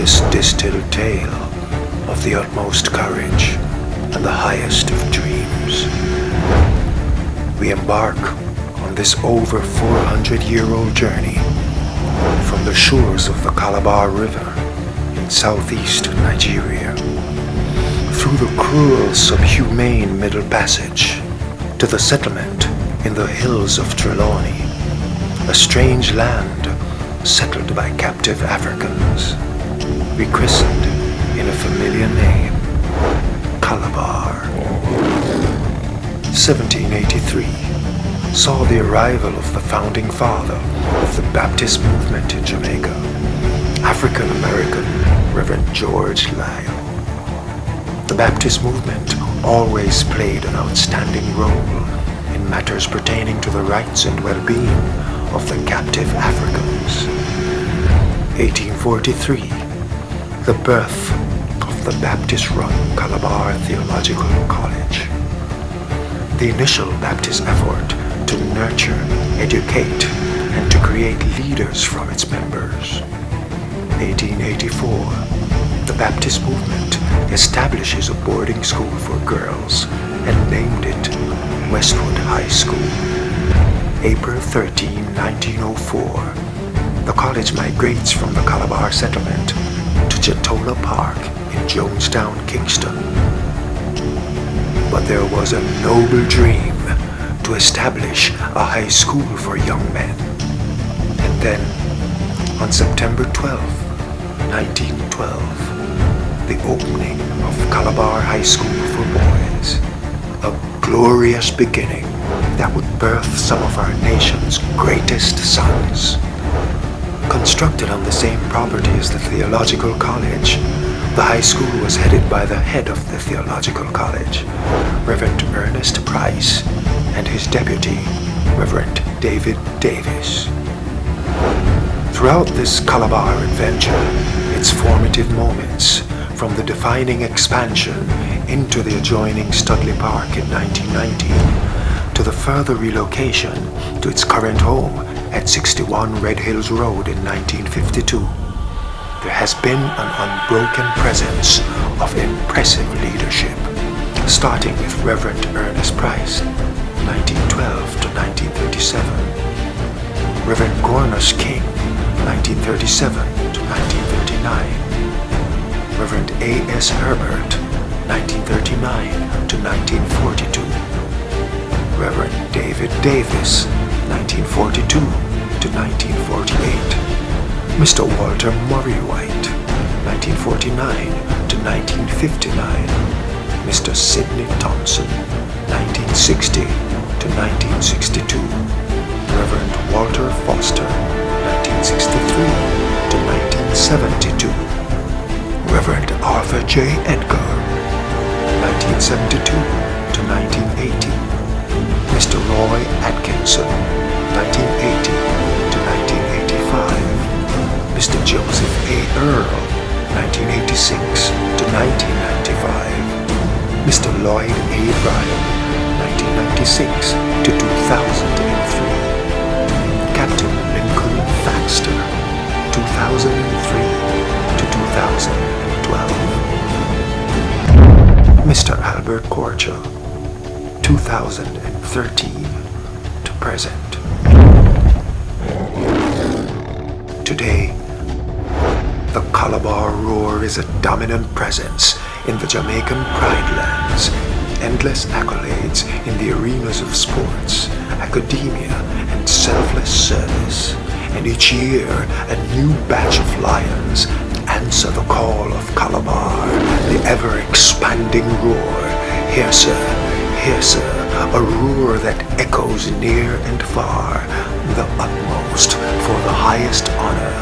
this distilled tale of the utmost courage and the highest of dreams, we embark on this over 400-year-old journey from the shores of the Calabar River in southeast Nigeria, through the cruel, subhumane Middle Passage to the settlement in the hills of Trelawney, a strange land settled by captive Africans, rechristened in a familiar name, Calabar. 1783 saw the arrival of the founding father of the Baptist movement in Jamaica, African-American Reverend George Liele. The Baptist movement always played an outstanding role in matters pertaining to the rights and well-being of the captive Africans. 1843, the birth of the Baptist-run Calabar Theological College. The initial Baptist effort to nurture, educate, and to create leaders from its members. 1884, the Baptist movement establishes a boarding school for girls and named it Westwood High School. April 13, 1904, the college migrates from the Calabar settlement to Chatola Park in Jonestown, Kingston. But there was a noble dream to establish a high school for young men. And then, on September 12, 1912, the opening of Calabar High School for Boys, a glorious beginning that would birth some of our nation's greatest sons. Constructed on the same property as the Theological College, the high school was headed by the head of the Theological College, Reverend Ernest Price, and his deputy, Reverend David Davis. Throughout this Calabar adventure, its formative moments, from the defining expansion into the adjoining Studley Park in 1990, to the further relocation to its current home at 61 Red Hills Road in 1952, there has been an unbroken presence of impressive leadership, starting with Reverend Ernest Price, 1912 to 1937, Reverend Gornus King, 1937 to 1939, Reverend A.S. Herbert, 1939 to 1942, Reverend David Davis, 1942 to 1948, Mr. Walter Murray White, 1949 to 1959, Mr. Sidney Thompson, 1960 to 1962, Reverend Walter Foster, 1963 to 1972, Reverend Arthur J. Edgar, 1972 to 1980, Mr. Roy Atkinson, 1980 to 1985, Mr. Joseph A. Earl, 1986 to 1995, Mr. Lloyd A. Bryan, 1996 to 2003, Captain Lincoln Thaxter, 2003 to 2012, Mr. Albert Corcha, 2013 to present. Today, the Calabar roar is a dominant presence in the Jamaican Pride Lands, endless accolades in the arenas of sports, academia, and selfless service. And each year, a new batch of lions answer the call of Calabar, the ever-expanding roar. Hear, sir, a roar that echoes near and far, the utmost for the highest honor.